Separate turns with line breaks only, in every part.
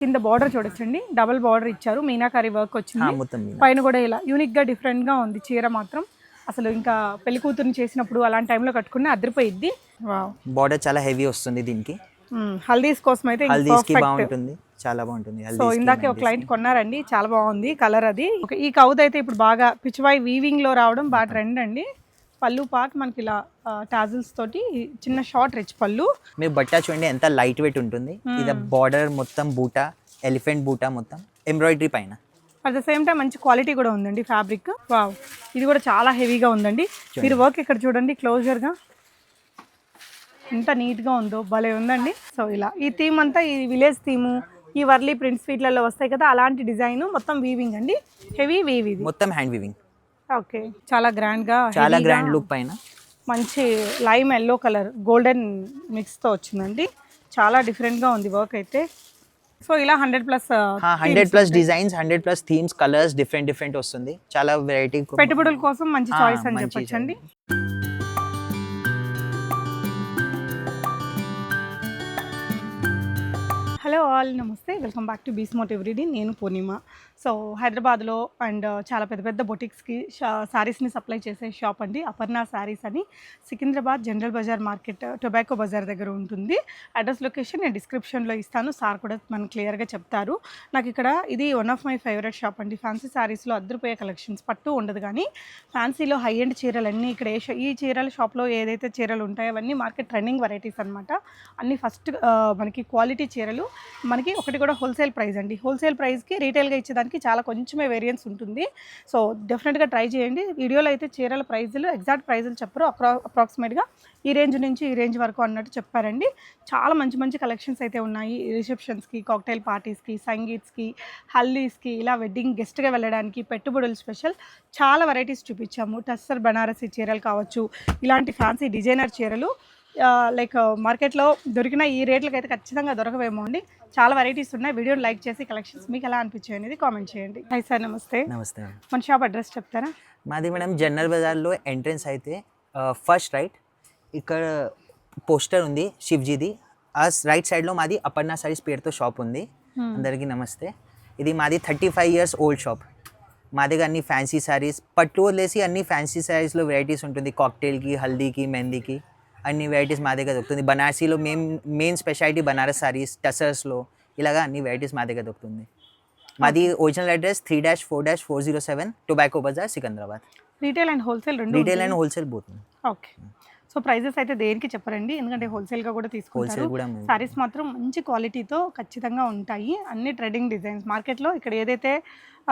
కింద బార్డర్ చూడొచ్చండి, double border ఇచ్చారు, మీనాకారి వర్క్ వచ్చింది. పైన కూడా ఇలా యూనిక్ గా డిఫరెంట్ గా ఉంది చీర మాత్రం. అసలు ఇంకా పెళ్లి కూతురుని చేసినప్పుడు అలాంటి టైంలో కట్టుకుని అదిరిపోయిద్ది.
బార్డర్ చాలా హెవీ వస్తుంది దీనికి.
హల్దీస్ కోసం అయితే
బాగుంటుంది, చాలా బాగుంటుంది.
సో ఇందాకే ఒక క్లయింట్ కొన్నారండి, చాలా బాగుంది కలర్ అది. ఈ కౌద్ అయితే ఇప్పుడు బాగా పిచ్చివాయి వీవింగ్ లో రావడం బాగా ట్రెండ్ అండి. పళ్ళు పార్ట్ మనకి ఇలా టాజిల్స్ తోటి చిన్న షార్ట్ రిచ్ పళ్ళు.
మీరు బట్ట చూడండి ఎంత లైట్ వెయిట్ ఉంటుంది. ఇది బార్డర్ మొత్తం బూటా, ఎలిఫెంట్ బూటా మొత్తం ఎంబ్రాయిడరీ పైన.
అట్ ద సేమ్ టైం మంచి క్వాలిటీ కూడా ఉందండి ఫ్యాబ్రిక్. వావ్, ఇది కూడా చాలా హెవీగా ఉందండి. మీరు వర్క్ ఇక్కడ చూడండి క్లోజర్గా ఎంత నీట్గా ఉందో, భలే ఉందండి. సో ఇలా ఈ థీమ్ అంతా ఈ విలేజ్ థీము, ఈ వర్లీ ప్రింట్స్ వీటిలలో వస్తాయి కదా, అలాంటి డిజైన్ మొత్తం వీవింగ్ అండి, హెవీ వీవింగ్,
మొత్తం హ్యాండ్ వీవింగ్.
ఓకే, చాలా గ్రాండ్గా,
చాలా గ్రాండ్ లుక్ పైన
మంచి లైమ్ ఎల్లో కలర్ గోల్డెన్ మిక్స్తో వచ్చిందండి. చాలా డిఫరెంట్గా ఉంది వర్క్ అయితే. సో ఇలా 100+
డిజైన్స్, 100+ థీమ్స్, కలర్స్ డిఫరెంట్ వస్తుంది. చాలా వెరైటీ,
పెట్టుబడుల కోసం మంచి చాయిస్ అని చెప్పొచ్చండి. హలో ఆల్, నమస్తే, వెల్కమ్ బ్యాక్ టు బీస్మోట్ ఎవ్రీడే. నేను పూర్ణిమ. సో హైదరాబాద్లో అండ్ చాలా పెద్ద పెద్ద బొటిక్స్కి శారీస్ని సప్లై చేసే షాప్ అండి అపర్ణ శారీస్ అని. Secunderabad general bazaar market, tobacco bazaar దగ్గర ఉంటుంది. అడ్రస్ లొకేషన్ నేను డిస్క్రిప్షన్లో ఇస్తాను, సార్ కూడా మనకు క్లియర్గా చెప్తారు. నాకు ఇక్కడ ఇది one of my favourite shop అండి. ఫ్యాన్సీ శారీస్లో అద్దరిపోయే కలెక్షన్స్, పట్టు ఉండదు కానీ ఫ్యాన్సీలో హై ఎండ్ చీరలన్నీ ఇక్కడ ఈ చీరల షాప్లో ఏదైతే చీరలు ఉంటాయో అవన్నీ మార్కెట్ ట్రెండింగ్ వెరైటీస్ అనమాట. అన్నీ ఫస్ట్ మనకి క్వాలిటీ చీరలు, మనకి ఒకటి కూడా హోల్సేల్ ప్రైస్ అండి. హోల్సేల్ ప్రైస్కి రీటైల్గా ఇచ్చేదానికి చాలా కొంచెమే వేరియన్స్ ఉంటుంది. సో డెఫినెట్గా ట్రై చేయండి. వీడియోలో అయితే చీరల ప్రైజులు ఎగ్జాక్ట్ ప్రైజులు చెప్పరు, అప్రాక్సిమేట్గా ఈ రేంజ్ నుంచి ఈ రేంజ్ వరకు అన్నట్టు చెప్పారండి. చాలా మంచి మంచి కలెక్షన్స్ అయితే ఉన్నాయి. రిసెప్షన్స్కి, కాక్టైల్ పార్టీస్కి, సంగీత్స్కి, హల్దీస్కి, ఇలా వెడ్డింగ్ గెస్ట్గా వెళ్ళడానికి, పెట్టుబడులు స్పెషల్ చాలా వెరైటీస్ చూపించాము. టస్సర్ బనారసి చీరలు కావచ్చు, ఇలాంటి ఫ్యాన్సీ డిజైనర్ చీరలు లైక్ మార్కెట్లో దొరికిన ఈ రేట్లకి అయితే ఖచ్చితంగా దొరకవేమో అండి. చాలా వెరైటీస్ ఉన్నాయి. వీడియోని లైక్ చేసి కలెక్షన్స్ మీకు ఎలా అనిపించాయి అనేది కామెంట్ చేయండి. హాయ్ సార్, నమస్తే.
నమస్తే.
మన షాప్ అడ్రస్ చెప్తారా?
మాది మేడం జనరల్ బజార్లో ఎంట్రన్స్ అయితే ఫస్ట్ రైట్, ఇక్కడ పోస్టర్ ఉంది శివ్జీది. ఆ రైట్ సైడ్లో మాది అపర్ణ సారీస్ పేరుతో షాప్ ఉంది. అందరికీ నమస్తే. ఇది మాది 35 years ఓల్డ్ షాప్. మా దగ్గర అన్ని ఫ్యాన్సీ శారీస్, పట్టు వదిలేసి అన్ని ఫ్యాన్సీ శారీస్లో వెరైటీస్ ఉంటుంది. కాక్టైల్కి, హల్దీకి, మెహందీకి అన్ని వెరైటీస్ మా దగ్గర దొరుకుతుంది. బనారసీలో మెయిన్ స్పెషాలిటీ బనారస్ సారీస్, టసర్స్లో ఇలాగా అన్ని వెరైటీస్ మా దగ్గర దొరుకుతుంది. మాది original address 3-4-407 tobacco bazaar, Secunderabad.
Retail and wholesale రెండు?
రీటైల్ అండ్ హోల్సేల్ పోతుంది.
ఓకే. సో ప్రైజెస్ అయితే దేనికి చెప్పరండి, ఎందుకంటే హోల్సేల్గా కూడా తీసుకుంటారు. సారీస్ మాత్రం మంచి క్వాలిటీతో ఖచ్చితంగా ఉంటాయి. అన్ని ట్రెండింగ్ డిజైన్స్ మార్కెట్లో ఇక్కడ ఏదైతే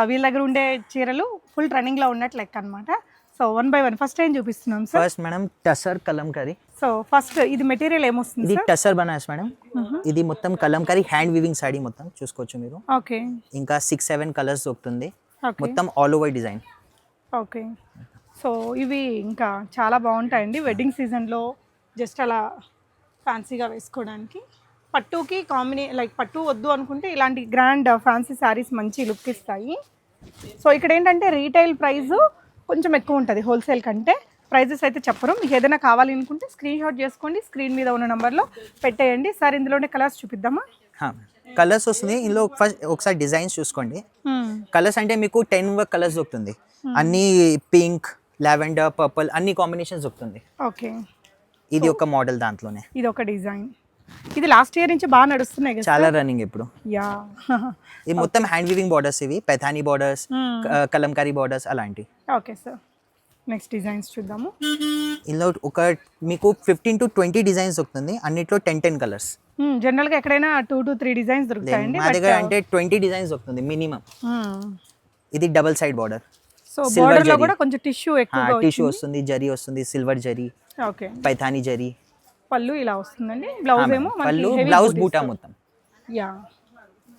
వీళ్ళ దగ్గర ఉండే చీరలు ఫుల్ ట్రెండింగ్లో ఉన్నట్లు లెక్క అనమాట. సో 1 by 1 ఫస్ట్ ఏం చూపిస్తున్నాం sir?
First madam tussar Kalamkari.
So first ఇది మెటీరియల్ ఏమొస్తుంది?
ఇది టసర్ బనారస్ మేడం. ఇది మొత్తం కలంకారీ హ్యాండ్ వీవింగ్ సారీ మొత్తం చూసుకోవచ్చు మీరు.
ఓకే.
ఇంకా 6-7 కలర్స్ దొరుకుతుంది, మొత్తం all over design.
Okay. So ఇవి ఇంకా చాలా బాగుంటాయండి వెడ్డింగ్ సీజన్లో జస్ట్ అలా ఫ్యాన్సీగా వేసుకోవడానికి. పట్టుకి లైక్ పట్టు వద్దు అనుకుంటే ఇలాంటి గ్రాండ్ ఫ్యాన్సీ శారీస్ మంచి లుక్ ఇస్తాయి. సో ఇక్కడ ఏంటంటే రీటైల్ ప్రైస్ కొంచెం ఎక్కువ ఉంటుంది హోల్సేల్ కంటే. ప్రైజెస్ అయితే చెప్పరు. మీకు ఏదైనా కావాలి అనుకుంటే స్క్రీన్ షాట్ చేసుకోండి, స్క్రీన్ మీద ఉన్న నెంబర్లో పెట్టేయండి. సార్ ఇందులోనే కలర్స్ చూపిద్దామా?
కలర్స్ వస్తుంది ఇందులో. ఫస్ట్ ఒకసారి డిజైన్స్ చూసుకోండి. కలర్స్ అంటే మీకు 10 కలర్స్ దొరుకుతుంది. అన్ని పింక్, లావెండర్, పర్పుల్ అన్ని కాంబినేషన్స్ దొరుకుతుంది.
ఓకే.
ఇది ఒక మోడల్, దాంట్లోనే
ఇది ఒక డిజైన్. ఇది లాస్ట్ ఇయర్ నుంచి బాగా నడుస్తున్నాయి కదా,
చాలా రన్నింగ్ ఇప్పుడు.
యా.
ఇది మొత్తం హ్యాండ్ వీవింగ్ బార్డర్స్, ఇవి పైథానీ బార్డర్స్, కలంకారీ బార్డర్స్ అలాంటి.
ఓకే సార్, నెక్స్ట్ డిజైన్స్ చూద్దాము.
ఇందులో ఒక మీకు 15 to 20 డిజైన్స్ దొరుకుతుంది. అన్నిట్లో 10 కలర్స్.
జనరల్గా ఎక్కడైనా 2 to 3 డిజైన్స్ దొరుకుతాయండి.
మా దగ్గర అంటే 20 డిజైన్స్ దొరుకుతుంది మినిమం. ఇది double side border.
So border లో కూడా కొంచెం టిష్యూ ఎక్కువగా
వస్తుంది, జరీ వస్తుంది, సిల్వర్ జరీ.
ఓకే.
పైథానీ జరీ.
పళ్ళు ఇలా వస్తుందండి. బ్లౌజ్ ఏమో
పళ్ళు, బ్లౌజ్ బూటా మొత్తం.
యా.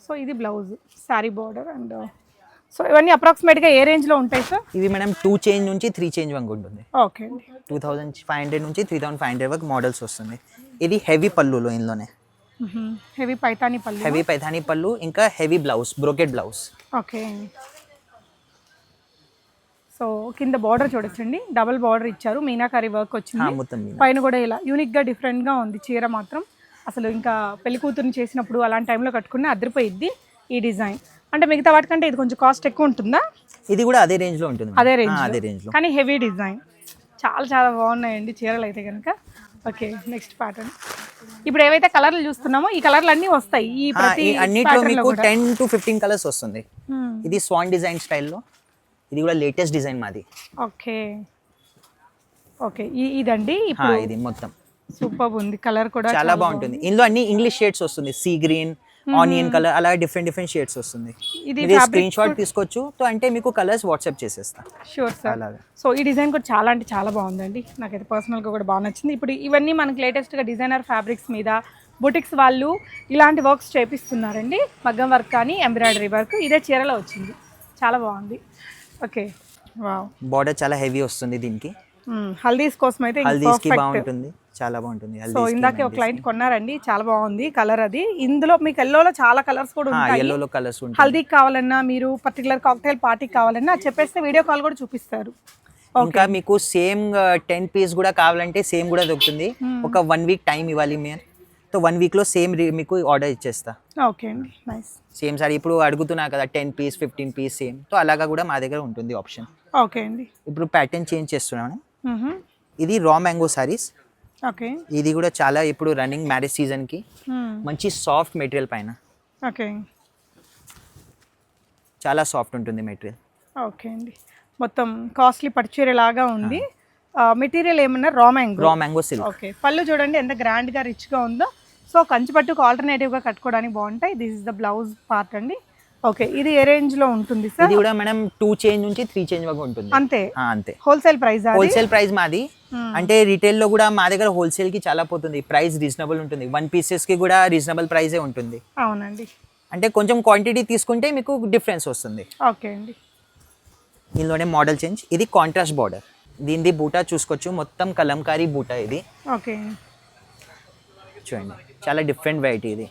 సో ఇది blouse, sorry border. And so ఇవన్నీ అప్రాక్సిమేట్గా ఏ రేంజ్లో ఉంటాయి సార్?
ఇవి మేడం 2 change నుంచి 3 change వరకు ఉంటుంది.
ఓకే.
2500 నుంచి 3500 వరకు మోడల్స్ వస్తుంది. ఇది హెవీ పళ్ళులో, ఇందులోనే
హెవీ
పైథానీ పళ్ళు, ఇంకా heavy blouse, brocade blouse.
Okay. So కింద బార్డర్ చూడొచ్చండి, డబుల్ బార్డర్ ఇచ్చారు, మీనాకారి వర్క్ వచ్చింది. పైన కూడా ఇలా యూనిక్ గా డిఫరెంట్ గా ఉంది చీర మాత్రం. అసలు ఇంకా పెళ్లి కూతురుని చేసినప్పుడు అలాంటి టైంలో కట్టుకుని అదిరిపోయిద్ది ఈ డిజైన్. అంటే మిగతా వాటికంటే ఇది కొంచెం కాస్ట్ ఎక్కువ ఉంటుందా?
ఇది కూడా అదే రేంజ్లో ఉంటుంది.
అదే
అదే రేంజ్లో,
కానీ హెవీ డిజైన్. చాలా చాలా బాగున్నాయండి చీరలు అయితే కనుక. Okay, next pattern. ఇప్పుడు ఏవైతే కలర్లు చూస్తున్నామో ఈ కలర్లు అన్నీ వస్తాయి ఈ ప్రతి
అన్నిట్లో మీకు 10 to 15 కలర్స్ వస్తుంది. ఇది స్వాన్ డిజైన్ స్టైల్లో, ఇది కూడా లేటెస్ట్ డిజైన్ మాది.
ఓకే ఓకే, ఇదండి ఇప్పుడు
ఇది మొత్తం
సూపర్ ఉంది. కలర్ కూడా
చాలా బాగుంటుంది. ఇందులో అన్ని ఇంగ్లీష్ షేడ్స్ వస్తుంది, సీ గ్రీన్, ఆనియన్ కలర్, అలా డిఫరెంట్ షేడ్స్ వస్తుంది.
ఇది
మీరు స్క్రీన్ షాట్ తీసుకోవచ్చు, తో అంటే మీకు కలర్స్ వాట్సాప్ చేసేస్తా.
Sure sir. సో ఈ డిజైన్ కూడా చాలా అంటే చాలా బాగుందండి, నాకైతే పర్సనల్గా కూడా బాగా నచ్చింది. ఇప్పుడు ఇవన్నీ మనకి లేటెస్ట్గా డిజైనర్ ఫ్యాబ్రిక్స్ మీద బుటిక్స్ వాళ్ళు ఇలాంటి వర్క్స్ చేపిస్తున్నారండి, మగ్గం వర్క్ కానీ ఎంబ్రాయిడరీ వర్క్. ఇదే చీరలో వచ్చింది, చాలా బాగుంది. Okay, wow.
బార్డర్ చాలా హెవీ వస్తుంది దీనికి.
హల్దీస్ కోసం అయితే
హల్దీస్కి బాగుంటుంది, చాలా బాగుంటుంది.
సో ఇందాకే ఒక క్లయింట్ కొన్నారండి, చాలా బాగుంది కలర్ అది. ఇందులో మీకు ఎల్లోలో చాలా కలర్స్ కూడా ఉంటాయి.
ఎల్లోలో కలర్స్ ఉంటాయి.
హల్దీకి కావాలన్నా, మీరు పర్టికులర్ కాక్టైల్ పార్టీకి కావాలన్నా చెప్పేస్తే వీడియో కాల్ కూడా చూపిస్తారు.
ఇంకా మీకు సేమ్ 10 పీస్ కూడా కావాలంటే సేమ్ కూడా దొరుకుతుంది. ఒక 1 వీక్ టైం ఇవ్వాలి మీరు, సో 1 వీక్లో సేమ్ మీకు ఆర్డర్ ఇచ్చేస్తా.
ఓకే అండి, నైస్.
సేమ్ సారీ ఇప్పుడు అడుగుతున్నా కదా 10 పీస్ 15 పీస్ సేమ్, సో అలాగా కూడా మా దగ్గర ఉంటుంది ఆప్షన్.
ఓకే అండి.
ఇప్పుడు ప్యాటర్న్ చేంజ్ చేస్తున్నాను. ఇది రా మ్యాంగో సారీస్.
ఓకే,
ఇది కూడా చాలా ఇప్పుడు రన్నింగ్ మ్యారేజ్ సీజన్కి మంచి సాఫ్ట్ మెటీరియల్ పైన.
ఓకే,
చాలా సాఫ్ట్ ఉంటుంది మెటీరియల్.
ఓకే అండి, మొత్తం కాస్ట్లీ పట్టుచీర లాగా ఉంది. మెటీరియల్ ఏమన్నా రా మ్యాంగో
సిల్క్.
ఓకే, పళ్ళు చూడండి ఎంత గ్రాండ్గా రిచ్గా ఉందో. సో కంచి పట్టుకు ఆల్టర్నేటివ్గా కట్టుకోవడానికి బాగుంటాయి. This is the blouse part అండి. ఓకే, ఇది ఏ రేంజ్ లో ఉంటుంది సార్?
ఇది కూడా మనం 2 చేంజ్ నుంచి 3 చేంజ్ వరకు ఉంటుంది.
అంతే
అంతే.
Wholesale price?
హోల్సేల్ ప్రైస్ మాది. అంటే రీటైల్ లో కూడా మా దగ్గర హోల్సేల్ కి చాలా పోతుంది, ప్రైస్ రీజనబుల్ ఉంటుంది. 1 పీసెస్ కి కూడా రీజనబుల్ ప్రైసే ఉంటుంది.
అవునండి,
అంటే కొంచెం క్వాంటిటీ తీసుకుంటే మీకు డిఫరెన్స్ వస్తుంది.
ఓకే అండి.
దీనిలోనే మోడల్ చేంజ్. ఇది కాంట్రాస్ట్ బార్డర్, దీనిది బూటా చూసుకోవచ్చు, మొత్తం కలంకారీ బూటా ఇది.
ఓకే,
చూడండి చాలా డిఫరెంట్ వెరైటీ ఇది.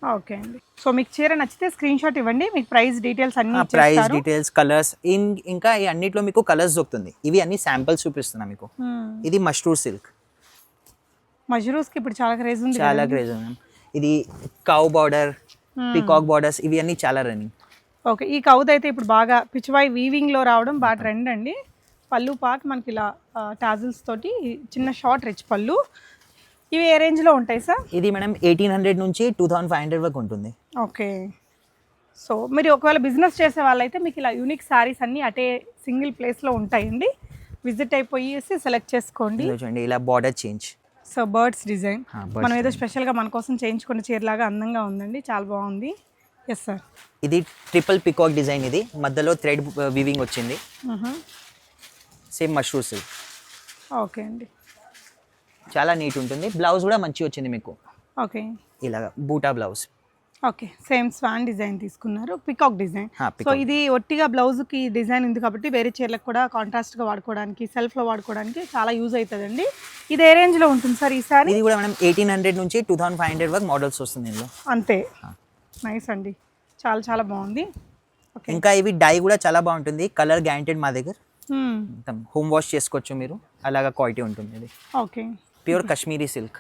ఓకే అండి. సో మీకు చీర నచ్చితే స్క్రీన్ షాట్ ఇవ్వండి, మీకు ప్రైస్ డీటెయిల్స్ అన్ని
ప్రైస్ డీటెయిల్స్, కలర్స్, ఇంకా ఈ అన్నిట్లో మీకు కలర్స్ దొరుకుతుంది. ఇవి అన్ని శాంపిల్స్ చూపిస్తున్నా మీకు. ఇది మష్రూర్ సిల్క్.
మష్రూర్స్ కి ఇప్పుడు చాలా క్రేజ్ ఉంది,
చాలా క్రేజ్ ఉంది. ఇది కౌ బార్డర్, పీకాక్ బార్డర్స్, ఇవి అన్ని చాలా రన్నింగ్.
ఓకే, ఈ కౌద్ అయితే ఇప్పుడు బాగా పిచ్చివాయి వీవింగ్ లో రావడం బాగా ట్రెండ్ అండి. పళ్ళు పార్ట్ మనకి ఇలా టాజిల్స్ తోటి చిన్న షార్ట్ రిచ్ పళ్ళు. ఇవి ఏ రేంజ్లో ఉంటాయి సార్?
ఇది మేడం 1800 నుంచి 2500 వరకు ఉంటుంది.
ఓకే, సో మీరు ఒకవేళ బిజినెస్ చేసే వాళ్ళైతే మీకు ఇలా యూనిక్ శారీస్ అన్నీ అటే సింగిల్ ప్లేస్లో ఉంటాయండి, విజిట్ అయిపోయేసి సెలెక్ట్ చేసుకోండి.
చూడండి ఇలా border change.
So birds design మనం ఏదో స్పెషల్గా మన కోసం చేయించుకున్న చీరలాగా అందంగా ఉందండి, చాలా బాగుంది. Yes sir.
ఇది ట్రిపుల్ పికాక్ డిజైన్, ఇది మధ్యలో థ్రెడ్ వీవింగ్ వచ్చింది, సేమ్ మష్రూర్ సిల్క్.
ఓకే అండి,
చాలా నీట్ ఉంటుంది. బ్లౌజ్ కూడా మంచిగా వచ్చింది మీకు.
ఓకే,
ఇలాగా బూటా blouse.
Okay, same Schwann design తీసుకున్నారు, పికాక్ డిజైన్. సో ఇది ఒట్టిగా బ్లౌజ్కి డిజైన్ ఉంది కాబట్టి వేరే చీరలకు కూడా కాంట్రాస్ట్గా వాడుకోవడానికి, సెల్ఫ్లో వాడుకోవడానికి చాలా యూజ్ అవుతుందండి. ఇది ఏ రేంజ్లో ఉంటుంది సార్ ఈ సారీ?
ఇది కూడా మనం 1800 నుంచి 2500 వరకు మోడల్స్ వస్తుంది ఇందులో.
అంతే, నైస్ అండి, చాలా చాలా బాగుంది. ఓకే,
ఇంకా ఇవి డై కూడా చాలా బాగుంటుంది, కలర్ గ్యారంటెడ్ మా దగ్గర. మొత్తం హోమ్ వాష్ చేసుకోవచ్చు మీరు, అలాగా క్వాలిటీ ఉంటుంది ఇది.
ఓకే,
ప్యూర్ కాశ్మీరీ సిల్క్,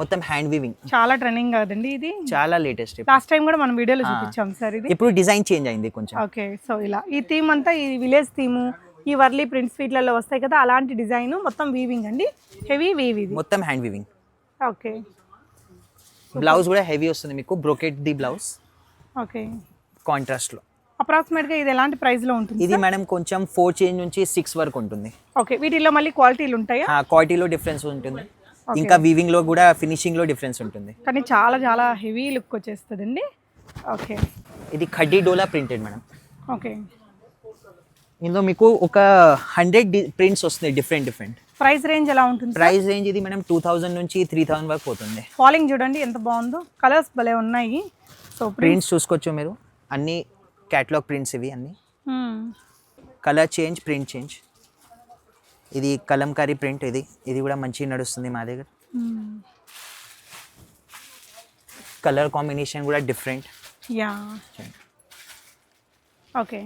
మొత్తం హ్యాండ్ వీవింగ్.
చాలా ట్రెండింగ్ కదండి ఇది,
చాలా లేటెస్ట్.
లాస్ట్ టైం కూడా మనం వీడియోలో చూపించాం సార్ ఇది.
ఇప్పుడు డిజైన్ చేంజ్ అయింది కొంచెం.
ఓకే, సో ఇలా ఈ థీమ్ అంతా ఈ విలేజ్ థీము, ఈ వర్లీ ప్రింట్స్ వీటిలలో వస్తాయి కదా, అలాంటి డిజైన్ మొత్తం వీవింగ్ అండి, హెవీ వీవ్ ఇది,
మొత్తం హ్యాండ్ వీవింగ్.
ఓకే,
బ్లౌజ్ కూడా హెవీ వస్తుంది మీకు, brocade the blouse.
Okay,
contrast లో.
అప్రాక్సిమేట్గా ఇది ఎలాంటి ప్రైస్ లో ఉంటుంది?
ఇది మేడం కొంచెం 4 చేంజ్ నుంచి 6 వరకు ఉంటుంది.
ఓకే, వీటిలో మళ్ళీ క్వాలిటీలు ఉంటాయా?
క్వాలిటీలో డిఫరెన్స్ ఉంటుంది, ఇంకా వీవింగ్ లో కూడా ఫినిషింగ్ లో డిఫరెన్స్ ఉంటుంది.
కానీ చాలా చాలా హెవీ లుక్ వచ్చేస్తుందండి. ఓకే,
ఇది ఖడ్డీ డోలా ప్రింటెడ్ మేడం.
ఓకే,
ఇందులో మీకు ఒక 100 ప్రింట్స్ వస్తున్నాయి డిఫరెంట్.
ప్రైస్ రేంజ్ ఎలా ఉంటుంది?
ప్రైస్ రేంజ్ ఇది మేడం 2000 నుంచి 3000 వరకు పోతుంది.
ఫాలింగ్ చూడండి ఎంత బాగుందో, కలర్స్ భలే ఉన్నాయి. సో
ప్రింట్స్ చూసుకోవచ్చు మీరు, అన్ని క్యాటలాగ్ ప్రింట్స్ ఇవి అన్ని. Colour change, print change. ఇది కలంకారీ ప్రింట్, ఇది కూడా మంచిగా నడుస్తుంది మా దగ్గర. కలర్ కాంబినేషన్ కూడా డిఫరెంట్.
యా, ఓకే,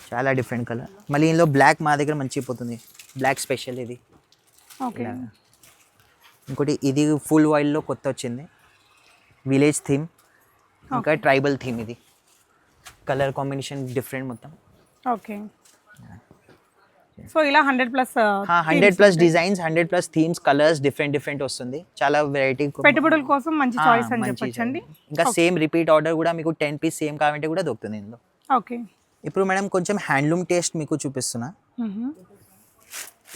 చాలా డిఫరెంట్ కలర్. మళ్ళీ ఇందులో బ్లాక్ మా దగ్గర మంచిగా పోతుంది, బ్లాక్ స్పెషల్ ఇది.
ఓకే,
ఇంకోటి ఇది ఫుల్ వైల్డ్లో కొత్త వచ్చింది, విలేజ్ థీమ్ ఇంకా ట్రైబల్ థీమ్ ఇది కలర్ కాంబినేషన్ డిఫరెంట్ మొత్తం
ఓకే. సో ఇలా 100+
100+ డిజైన్స్ 100+ థీమ్స్ కలర్స్ డిఫరెంట్ వస్తుంది చాలా వెరైటీ
పెట్టుబడుల కోసం మంచి చాయిస్ అని చెప్పొచ్చండి.
ఇంకా సేమ్ రిపీట్ ఆర్డర్ కూడా మీకు 10 పీస్ సేమ్ కావాలంటే కూడా దొరుకుతుంది ఇందులో.
ఓకే.
ఇప్పుడు మేడం కొంచెం హ్యాండ్లూమ్ టేస్ట్ మీకు చూపిస్తున్నా.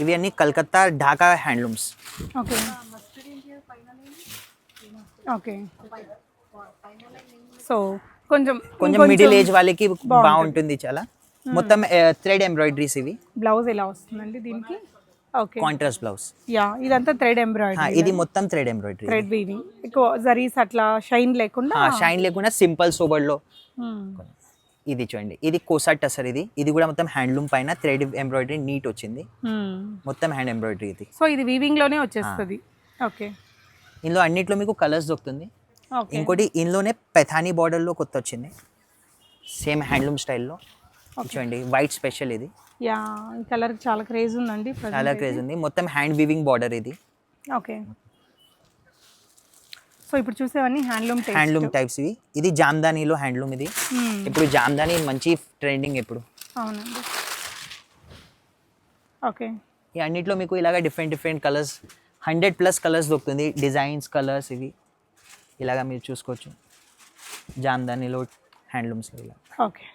ఇవి అన్ని Calcutta Dhaka handlooms.
Okay okay. So కొంచెం
మిడిల్ ఏజ్ వాళ్ళకి బాగుంటుంది చాలా. మొత్తం థ్రెడ్ ఎంబ్రాయిడరీస్ ఇవి.
బ్లౌజ్ ఎలా వస్తుందండి దీనికి? ఓకే.
Contrast blouse.
యా ఇదంతా థ్రెడ్ ఎంబ్రాయిడరీ.
ఇది మొత్తం థ్రెడ్ ఎంబ్రాయిడరీ.
Thread weaving. ఎక్కువ జరీస్ అట్లా షైన్ లేకుండా
సింపుల్ సోబర్ లో. ఇది చూడండి ఇది కోసా టసర్ ఇది కూడా మొత్తం హ్యాండ్లూమ్ పైన థ్రెడ్ ఎంబ్రాయిడరీ నీట్ వచ్చింది. మొత్తం హ్యాండ్ ఎంబ్రాయిడరీ ఇది.
సో ఇది వీవింగ్ లోనే వచ్చేస్తుంది. ఓకే.
ఇందులో అన్నిట్లో మీకు కలర్స్ దొరుకుతుంది. ఇంకోటి ఇందులోనే పెథానీ బార్డర్ లో కొత్త వచ్చింది సేమ్ హ్యాండ్లూమ్ స్టైల్లో. చూడండి వైట్ స్పెషల్ ఇది.
యా ఈ కలర్ చాలా క్రేజ్ ఉందండి.
చాలా క్రేజ్ ఉంది. మొత్తం హ్యాండ్ వీవింగ్ బార్డర్ ఇది.
ఓకే. సో ఇప్పుడు చూసేవన్నీ
హ్యాండ్లూమ్ టైప్స్ ఇవి. ఇది జామ్దానీలో హ్యాండ్లూమ్ ఇది. ఇప్పుడు జామ్దానీ మంచి ట్రెండింగ్ ఇప్పుడు.
అవునండి. ఓకే.
ఈ అన్నిట్లో మీకు ఇలాగ డిఫరెంట్ కలర్స్ 100+ కలర్స్ దొరుకుతుంది. డిజైన్స్ కలర్స్ ఇవి ఇలాగా మీరు చూసుకోవచ్చు జామ్దానీలో హ్యాండ్లూమ్స్లో ఇలా.
ఓకే.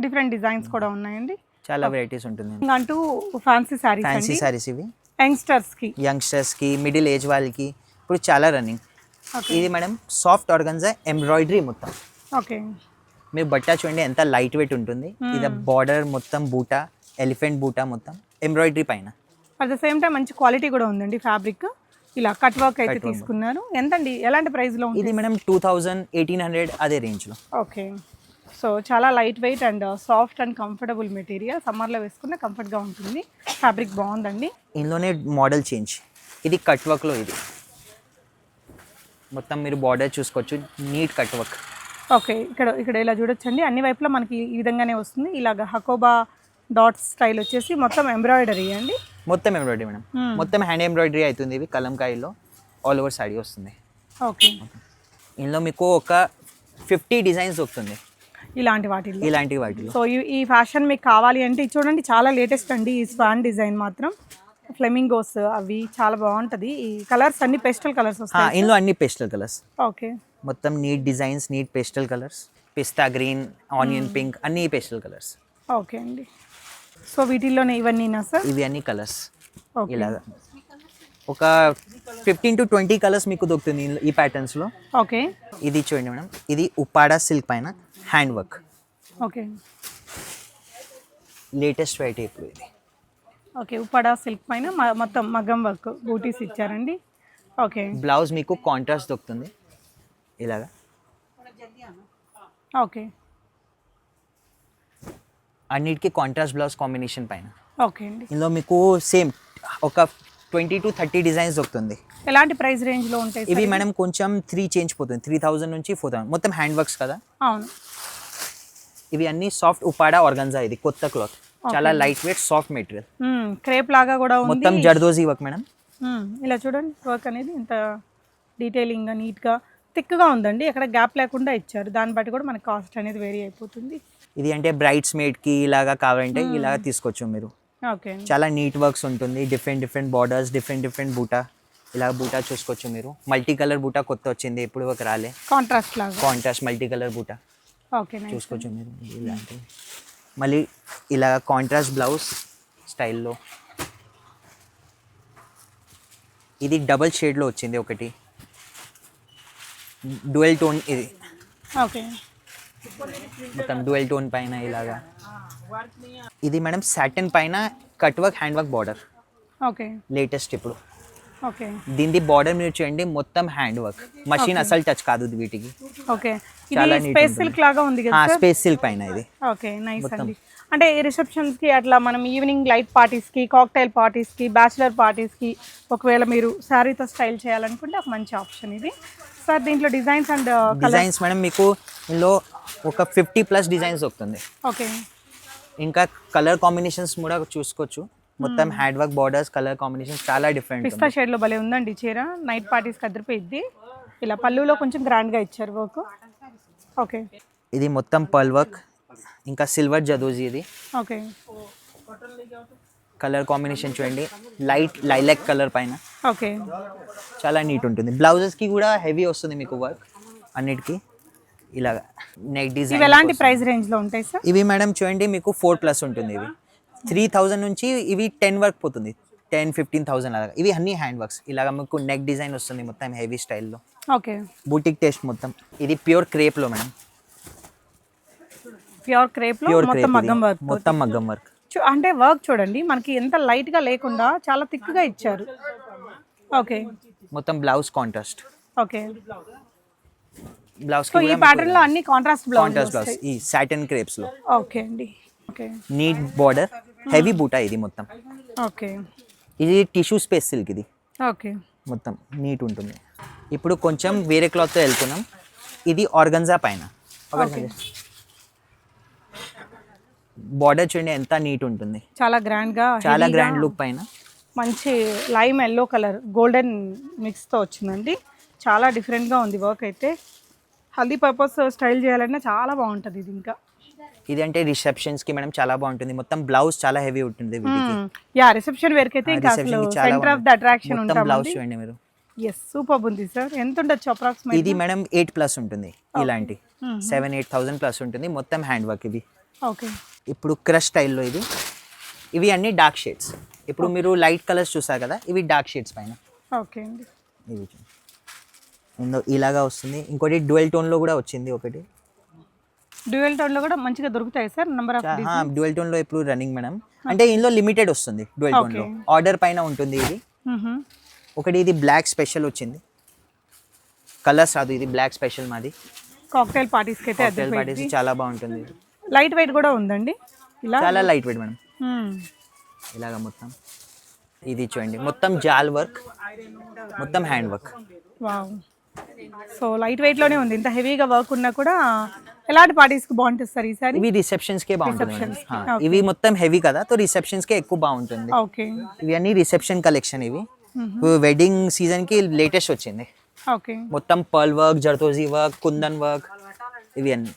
డిఫరెంట్ డిజైన్స్ కూడా ఉన్నాయండి.
చాలా వెరైటీస్ ఉంటుంది.
అంటూ ఫ్యాన్సీ
సారీస్ ఇవి
యంగ్స్టర్స్కి
మిడిల్ ఏజ్ వాళ్ళకి ఇప్పుడు చాలా రన్నింగ్. ఇది మేడం సాఫ్ట్ ఆర్గన్జా ఎంబ్రాయిడరీ మొత్తం.
ఓకే.
మీరు బట్ట చూడండి ఎంత లైట్ వెయిట్ ఉంటుంది. ఇది బార్డర్ మొత్తం బూటా ఎలిఫెంట్ బూటా మొత్తం ఎంబ్రాయిడరీ పైన.
అట్ ద సేమ్ టైం మంచి క్వాలిటీ కూడా ఉందండి. ఫ్యాబ్రిక్ ఇలా కట్ వర్క్ అయితే తీసుకున్నారు. ఎంతండి ఎలాంటి ప్రైస్లో?
ఇది మేడం 2000-1800 అదే రేంజ్లో.
ఓకే. సో చాలా light weight and soft and comfortable material. సమ్మర్లో వేసుకున్న కంఫర్ట్గా ఉంటుంది. ఫ్యాబ్రిక్ బాగుందండి.
ఇందులోనే మోడల్ చేంజ్. ఇది కట్ వర్క్లో ఇది మొత్తం మీరు బార్డర్ చూసుకోవచ్చు నీట్ కట్ వర్క్.
ఓకే. ఇక్కడ ఇలా చూడొచ్చండి. అన్ని వైపులా మనకి ఈ విధంగానే వస్తుంది. ఇలాగ హకోబా డాట్స్ స్టైల్ వచ్చేసి మొత్తం ఎంబ్రాయిడరీ అండి.
మొత్తం ఎంబ్రాయిడరీ మేడం. మొత్తం హ్యాండ్ ఎంబ్రాయిడరీ అవుతుంది. ఇవి కలంకారీలో ఆల్ ఓవర్ సారీ వస్తుంది.
ఓకే.
ఇందులో మీకు ఒక 50 డిజైన్స్ దొరుకుతుంది
ఇలాంటి వాటిలో. సో ఈ ఫ్యాషన్ మీకు కావాలి అంటే చూడండి చాలా లేటెస్ట్ అండి. ఈ స్వాన్ డిజైన్ మాత్రం ఫ్లెమింగోస్ అవి చాలా బాగుంటది. ఈ కలర్స్ అన్ని పేస్టల్ కలర్స్ వస్తాయి.
ఇందులో అన్ని పేస్టల్ కలర్స్.
ఓకే.
మొత్తం neat designs neat pastel colours. Pista green onion pink అన్ని పేస్టల్ కలర్స్.
ఓకే అండి. సో వీటిల్లోనే ఇవన్నీనా సార్?
ఇవి అన్ని కలర్స్ ఇలాగా ఒక 15-20 కలర్స్ మీకు దొరుకుతుంది ఈ ప్యాటర్న్స్లో.
ఓకే.
ఇది చూడండి మేడం ఇది ఉప్పాడా సిల్క్ పైన hand work.
Okay.
Latest variety ఇప్పుడు ఇది.
ఓకే. ఉప్పాడా సిల్క్ పైన మొత్తం మగ్గం వర్క్ బూటీస్ ఇచ్చారండి. ఓకే.
బ్లౌజ్ మీకు కాంట్రాస్ట్ దొరుకుతుంది ఇలాగా.
ఓకే.
అన్నిటికీ కాంట్రాస్ట్ బ్లౌజ్ కాంబినేషన్ పైన.
ఓకే అండి.
ఇందులో మీకు సేమ్ ఒక 20-30 డిజైన్స్ దొరుకుతుంది.
ఎలాంటి ప్రైస్ రేంజ్లో ఉంటాయి
ఇవి మేడం? కొంచెం 3 చేంజ్ పోతుంది. 3000 నుంచి 4000 మొత్తం హ్యాండ్ వర్క్స్ కదా.
అవును.
ఇవి అన్ని సాఫ్ట్ ఉపాడా ఆర్గన్జా. ఇది కొత్త క్లాత్ చాలా light weight soft material.
Crepe లాగా కూడా ఉంది.
మొత్తం జర్దోజీ వర్క్ మేడం.
ఇలా చూడండి వర్క్ అనేది ఇంత డీటెయిలింగ్గా నీట్గా థిక్గా ఉందండి. ఎక్కడ గ్యాప్ లేకుండా ఇచ్చారు. దాన్ని బట్టి కూడా మనకి కాస్ట్ అనేది వేరీ అయిపోతుంది.
ఇది అంటే బ్రైడ్స్ మేడ్కి ఇలాగా కావాలంటే ఇలాగా తీసుకోవచ్చు మీరు.
ఓకే.
చాలా నీట్ వర్క్స్ ఉంటుంది. డిఫరెంట్ బార్డర్స్ డిఫరెంట్ బూటా ఇలా బూటా చూసుకోవచ్చు మీరు. మల్టీ కలర్ బూటా కొత్త వచ్చింది ఇప్పుడు ఒక రాలే. కాంట్రాస్ట్ మల్టీ కలర్ బూటా.
ఓకే.
చూసుకోవచ్చు మీరు. ఇలాంటి మళ్ళీ ఇలా కాంట్రాస్ట్ బ్లౌజ్ స్టైల్లో. ఇది డబల్ షేడ్లో వచ్చింది ఒకటి డ్యూయల్ టోన్. ఇది
ఓకే.
మొత్తం డ్యూయల్ టోన్ పైన ఇలాగా. ఇది మేడం సాటిన్ పైన cut work hand work border.
Okay.
Latest ఇప్పుడు.
ఓకే.
దీని బార్డర్ మీరు చూడండి మొత్తం హ్యాండ్ వర్క్. మషిన్ అసలు టచ్ కాదు వీటికి.
ఓకే. ఇది స్పేస్ సిల్క్ లాగా ఉంది కదా.
స్పేస్ సిల్క్ పైన ఇది.
ఓకే. నైస్ అండి. అంటే రిసెప్షన్స్ కి అట్లా మనం ఈవినింగ్ లైట్ పార్టీస్ కి కాక్టైల్ పార్టీస్ కి బ్యాచిలర్ పార్టీస్ కి ఒకవేళ మీరు శారీతో స్టైల్ చేయాలనుకుంటే ఒక మంచి ఆప్షన్ ఇది సార్. దీంట్లో డిజైన్స్ అండ్
డిజైన్స్ మేడం మీకు ఇందులో ఒక 50+ డిజైన్స్ దొరుకుతుంది.
ఓకే.
ఇంకా కలర్ కాంబినేషన్స్ కూడా చూసుకోవచ్చు. మొత్తం hand work borders colour combinations చాలా డిఫరెంట్.
పిస్తా షేడ్ లో భలే ఉందండి చీర. నైట్ పార్టీస్ కి అదిరిపోయిద్ది. ఇలా పళ్ళులో కొంచెం గ్రాండ్గా ఇచ్చారు వర్క్. ఓకే
ఇది మొత్తం పర్ల్ వర్క్, ఇంకా సిల్వర్ జదోజీ. ఇది
ఓకే
కలర్ కాంబినేషన్ చూడండి, లైట్ లైలాక్ కలర్ పైన
ఓకే
చాలా నీట్ ఉంటుంది. బ్లౌజెస్కి కూడా హెవీ వస్తుంది మీకు వర్క్ అన్నిటికీ. ఇలాగా నెక్
ఇవి
డిజైన్.
ఎలాంటి ప్రైస్ రేంజ్లో ఉంటాయి సార్?
ఇవి మేడం చూడండి మీకు 4+ ఉంటుంది. ఇవి 3000 నుంచి ఇవి 10 వరకు పోతుంది, 10-15,000 అలాగా. ఇవి అన్ని హ్యాండ్ వర్క్స్. ఇలాగ మీకు నెక్ డిజైన్ వస్తుంది మొత్తం హెవీ స్టైల్లో,
ఓకే
బూటిక్ టేస్ట్ మొత్తం. ఇది ప్యూర్ క్రేప్లో మేడం,
ప్యూర్ క్రేప్లో
ప్యూర్
మొత్తం
క్రేప్
మగ్గం వర్క్.
మొత్తం మగ్గం వర్క్.
అంటే వర్క్ చూడండి మనకి ఎంత లైట్గా లేకుండా చాలా థిక్గా ఇచ్చారు. ఓకే
మొత్తం blouse contrast.
Okay
blouse
so ఈ ప్యాటర్న్ లో అన్ని కాంట్రాస్ట్
కాంట్రాస్ట్
బ్లౌజ్.
బ్లౌజ్ ఈ సాటిన్ క్రేప్స్ లో.
ఓకే అండి. ఓకే
నీట్ బార్డర్, హెవీ బూటా ఇది మొత్తం.
ఓకే
ఇది టిష్యూ స్పేస్ సిల్క్. ఇది
ఓకే
మొత్తం నీట్ ఉంటుంది. ఇప్పుడు కొంచెం వేరే క్లాత్తో వెళ్తున్నాం. ఇది ఆర్గన్జా పైన. బార్డర్ చూడండి ఎంత నీట్ ఉంటుంది,
చాలా గ్రాండ్ గా,
చాలా గ్రాండ్ లుక్ పైన.
మంచి lime yellow colour golden mix తో వచ్చిందండి. చాలా డిఫరెంట్ గా ఉంది వర్క్ అయితే. హల్దీ పర్పస్ స్టైల్ చేయాలన్నా చాలా బాగుంటుంది ఇది. ఇంకా
ఇది అంటే రిసెప్షన్స్ కి మేడం చాలా బాగుంటుంది. మొత్తం బ్లౌజ్ చాలా హెవీ ఉంటుంది వీటికి.
యా రిసెప్షన్ వేర్ కి అయితే ఇంకా అసలు సెంటర్ ఆఫ్ ద అట్రాక్షన్
మొత్తం బ్లౌజ్
ఉంటుంది.
చూడండి మీరు.
ఎస్ సూపర్ ఉంది సార్. ఎంత ఉండొచ్చు అప్రాక్సిమేట్?
ఇది మేడం 8+ ఉంటుంది. ఇలాంటి 7-8,000 ప్లస్ ఉంటుంది. మొత్తం హ్యాండ్ వర్క్ ఇది.
ఓకే
ఇప్పుడు క్రష్ స్టైల్లో ఇది. ఇవి అన్ని డార్క్ షేడ్స్. ఇప్పుడు మీరు లైట్ కలర్స్ చూసారు కదా, ఇవి డార్క్ షేడ్స్ పైన.
ఓకే అండి.
ఇవి ఇలాగా వస్తుంది. ఇంకోటి డ్యూయల్ టోన్లో కూడా వచ్చింది ఒకటి.
డ్యూయల్ టోన్ లో కూడా మంచిగా దొరుకుతాయి సార్ నెంబర్ ఆఫ్.
డ్యూయల్ టోన్లో ఇప్పుడు రన్నింగ్ మేడం. అంటే ఇందులో లిమిటెడ్ వస్తుంది డ్యూయల్ టోన్లో, ఆర్డర్ పైన ఉంటుంది ఇది. ఒకటి ఇది బ్లాక్ స్పెషల్ వచ్చింది, కలర్స్ రాదు. ఇది బ్లాక్ స్పెషల్ మాది.
కాక్టైల్ పార్టీస్ కి అయితే
కాక్టైల్ పార్టీస్ చాలా బాగుంటుంది.
లైట్ వెయిట్ కూడా ఉందండి. ఇలా
చాలా లైట్ వెయిట్ మేడం. ఇలాగా మొత్తం ఇది చూడండి, మొత్తం జాల్ వర్క్, మొత్తం hand work.
Wow. So light weight లోనే ఉంది. ఇంత హెవీగా వర్క్ ఉన్నా కూడా ఎలాంటి పార్టీస్ కి బాగుంటుంది సార్ ఈసారి?
ఇవి రిసెప్షన్స్ కే బాగుంటుంది మేడం. ఇవి మొత్తం హెవీ కదా, తో రిసెప్షన్స్ కే ఎక్కువ బాగుంటుంది.
ఓకే
ఇవి అన్ని రిసెప్షన్ కలెక్షన్. ఇవి వెడ్డింగ్ సీజన్ కి లేటెస్ట్ వచ్చింది.
ఓకే
మొత్తం pearl work, zardozi work, kundan work, ఇవి అన్ని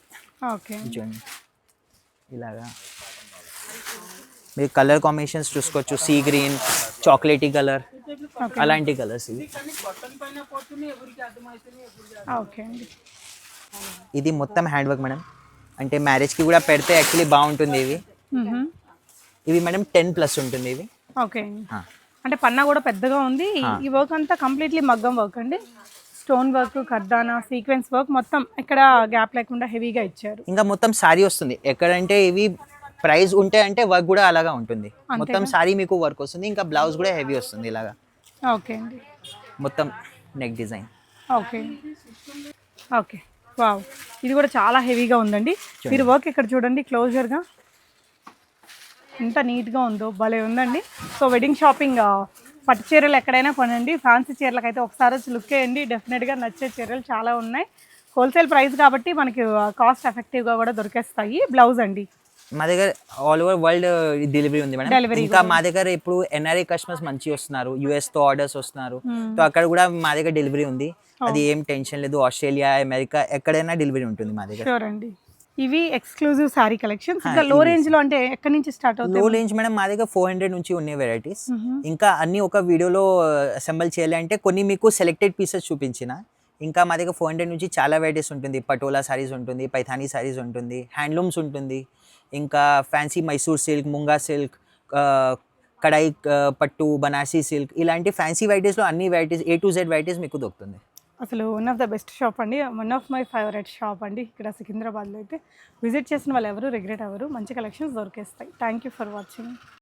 ఓకే
చూడండి. ఇలాగా మీరు కలర్ కాంబినేషన్స్ చూసుకోవచ్చు. సీ గ్రీన్, చాక్లెటీ కలర్, అలాంటి కలర్స్ ఇవి.
ఓకే అండి.
ఇది మొత్తం హ్యాండ్ వర్క్ మేడం. అంటే మ్యారేజ్కి కూడా పెడితే యాక్చువల్లీ బాగుంటుంది. ఇవి మేడం 10+ ఉంటుంది ఇవి.
ఓకే అంటే పన్నా కూడా పెద్దగా ఉంది. ఈ వర్క్ అంతా కంప్లీట్లీ మగ్గం వర్క్ అండి. స్టోన్ వర్క్, కర్దానా, సీక్వెన్స్ వర్క్ మొత్తం ఇక్కడ గ్యాప్ లేకుండా హెవీగా ఇచ్చారు.
ఇంకా మొత్తం సారీ వస్తుంది. ఎక్కడంటే ఇవి ప్రైస్ ఉంటే అంటే వర్క్ కూడా అలాగా ఉంటుంది. మొత్తం సారీ మీకు వర్క్ వస్తుంది. ఇంకా బ్లౌజ్ కూడా హెవీ వస్తుంది ఇలాగా.
ఓకే అండి.
మొత్తం neck design.
Okay okay wow. ఇది కూడా చాలా హెవీగా ఉందండి. మీరు వర్క్ ఇక్కడ చూడండి క్లోజర్గా ఎంత నీట్గా ఉందో, భలే ఉందండి. సో వెడ్డింగ్ షాపింగ్ పట్టు చీరలు ఎక్కడైనా కొనండి. ఫ్యాన్సీ చీరలకు అయితే ఒకసారి వచ్చి లుక్ వేయండి. డెఫినెట్గా నచ్చే చీరలు చాలా ఉన్నాయి. హోల్సేల్ ప్రైస్ కాబట్టి మనకి కాస్ట్ ఎఫెక్టివ్గా కూడా దొరికేస్తాయి. బ్లౌజ్ అండి
మా దగ్గర ఆల్ ఓవర్ వరల్డ్ డెలివరీ ఉంది మేడం. ఇంకా మా దగ్గర ఇప్పుడు ఎన్ఆర్ఐ కస్టమర్స్ మంచి వస్తున్నారు, యుఎస్ తో ఆర్డర్స్ వస్తున్నారు. సో అక్కడ కూడా మా దగ్గర డెలివరీ ఉంది. అది ఏం టెన్షన్ లేదు. ఆస్ట్రేలియా, అమెరికా ఎక్కడైనా డెలివరీ ఉంటుంది మా దగ్గర.
షూర్ అండి. ఇవి ఎక్స్క్లూజివ్ సారీ కలెక్షన్స్. ఇంకా లో రేంజ్ లో అంటే ఎక్కడి నుంచి స్టార్ట్ అవుతాయి?
లో రేంజ్ మేడం మా దగ్గర 400 నుంచి ఉన్నాయి వెరైటీస్. ఇంకా అన్ని ఒక వీడియోలో అసెంబుల్ చేయాలి అంటే కొన్ని మీకు సెలెక్టెడ్ పీసెస్ చూపించిన. ఇంకా మా దగ్గర 400 నుంచి చాలా వెరైటీస్ ఉంటుంది. పటోలా సారీస్ ఉంటుంది, పైథానీ సారీస్ ఉంటుంది, హ్యాండ్లూమ్స్ ఉంటుంది, ఇంకా fancy Mysore silk, Munga silk, కడాయి పట్టు, బనారసీ సిల్క్, ఇలాంటి ఫ్యాన్సీ వెరైటీస్లో అన్ని varieties A to Z varieties మీకు దొరుకుతుంది.
అసలు one of the best shop అండి. One of my favourite shop అండి. ఇక్కడ సికింద్రాబాద్లో అయితే విజిట్ చేసిన వాళ్ళు ఎవరు రిగ్రెట్ అవ్వరు. మంచి కలెక్షన్స్ దొరికేస్తాయి. Thank you for watching.